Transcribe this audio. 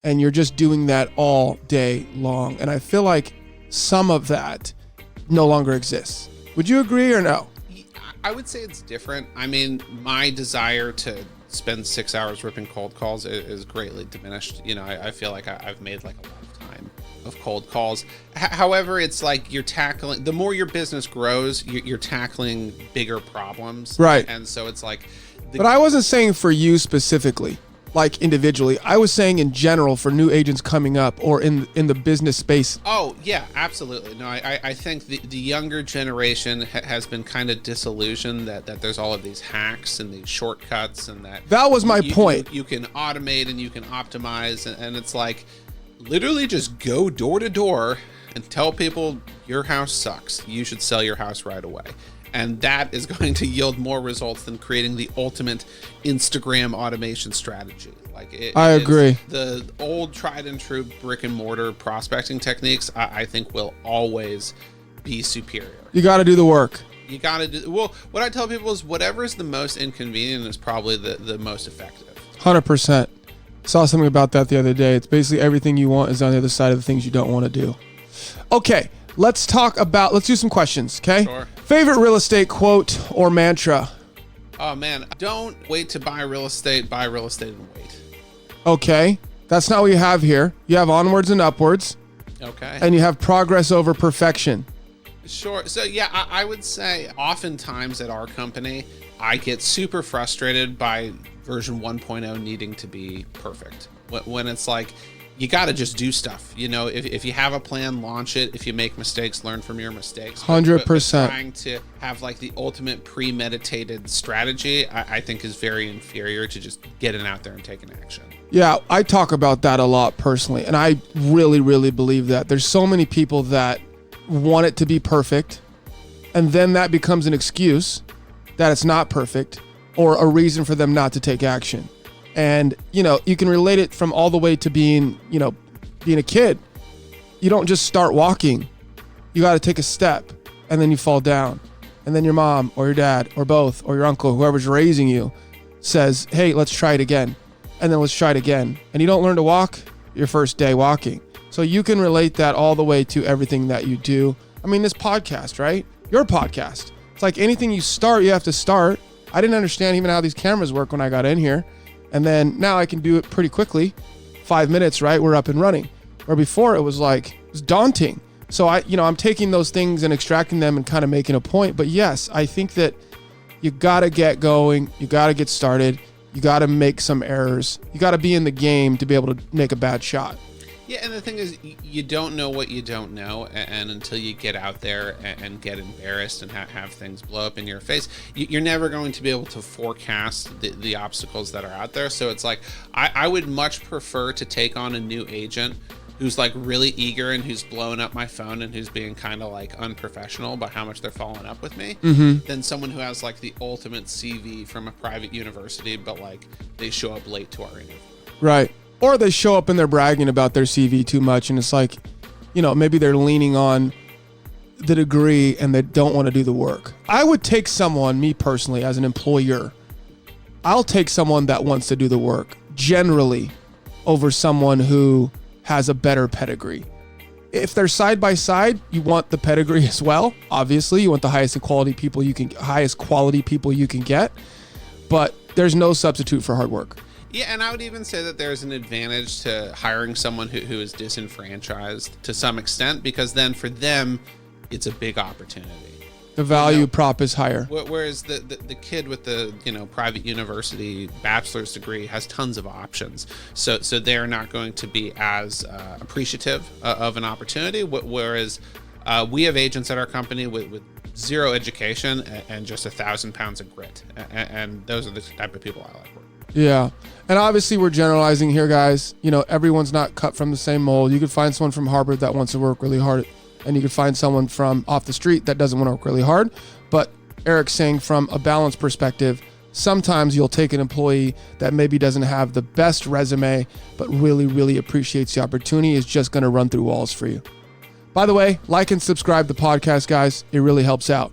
and you're just doing that all day long. And I feel like some of that no longer exists. Would you agree or no? I would say it's different. I mean, my desire to spend 6 hours ripping cold calls is greatly diminished. You know, I feel like I've made like a lifetime of cold calls. However, it's like you're tackling, the more your business grows, you're tackling bigger problems. Right. And so it's like... But I wasn't saying for you specifically, like individually. I was saying in general for new agents coming up or in the business space. Oh, yeah, absolutely. No, I think the younger generation has been kind of disillusioned that there's all of these hacks and these shortcuts and that was my point. You can automate and you can optimize, and it's like literally just go door to door and tell people your house sucks. You should sell your house right away. And that is going to yield more results than creating the ultimate Instagram automation strategy. Like I agree. The old tried and true brick and mortar prospecting techniques, I think, will always be superior. You got to do the work. You got to do, well, what I tell people is whatever is the most inconvenient is probably the most effective. 100%. Saw something about that the other day. It's basically everything you want is on the other side of the things you don't want to do. Okay. Let's do some questions, okay? Sure. Favorite real estate quote or mantra? Oh, man. Don't wait to buy real estate and wait. Okay. That's not what you have here. You have onwards and upwards. Okay. And you have progress over perfection. Sure. So, yeah, I would say oftentimes at our company, I get super frustrated by version 1.0 needing to be perfect. When it's like, you got to just do stuff. You know, if you have a plan, launch it. If you make mistakes, learn from your mistakes. 100%. But trying to have like the ultimate premeditated strategy, I think is very inferior to just getting out there and taking action. Yeah, I talk about that a lot personally. And I really, really believe that. There's so many people that want it to be perfect. And then that becomes an excuse that it's not perfect or a reason for them not to take action. And, you know, you can relate it from all the way to being a kid. You don't just start walking. You got to take a step and then you fall down. And then your mom or your dad or both or your uncle, whoever's raising you, says, hey, let's try it again. And then let's try it again. And you don't learn to walk your first day walking. So you can relate that all the way to everything that you do. I mean, this podcast, right? Your podcast. It's like anything you start, you have to start. I didn't understand even how these cameras work when I got in here. And then now I can do it pretty quickly. 5 minutes, right? We're up and running. Where before it was daunting. So I'm taking those things and extracting them and kind of making a point. But yes, I think that you got to get going. You got to get started. You got to make some errors. You got to be in the game to be able to make a bad shot. Yeah, and the thing is, you don't know what you don't know, and until you get out there and get embarrassed and have things blow up in your face, you're never going to be able to forecast the obstacles that are out there. So it's like, I would much prefer to take on a new agent who's like really eager and who's blowing up my phone and who's being kind of like unprofessional about how much they're following up with me, than someone who has like the ultimate CV from a private university, but like they show up late to our interview. Right. Or they show up and they're bragging about their CV too much, and it's like, maybe they're leaning on the degree and they don't want to do the work. I would take someone, me personally, as an employer, I'll take someone that wants to do the work generally over someone who has a better pedigree. If they're side by side, you want the pedigree as well. Obviously, you want the highest quality people you can get, but there's no substitute for hard work. Yeah, and I would even say that there's an advantage to hiring someone who is disenfranchised to some extent, because then for them, it's a big opportunity. The value prop is higher. Whereas the kid with the private university bachelor's degree has tons of options, so they're not going to be as appreciative of an opportunity. Whereas we have agents at our company with zero education and just 1,000 pounds of grit, and those are the type of people I like working with. Yeah. And obviously we're generalizing here, guys. Everyone's not cut from the same mold. You could find someone from Harvard that wants to work really hard, and you could find someone from off the street that doesn't want to work really hard. But Eric's saying from a balanced perspective, sometimes you'll take an employee that maybe doesn't have the best resume, but really, really appreciates the opportunity, is just going to run through walls for you. By the way, like and subscribe to the podcast, guys. It really helps out.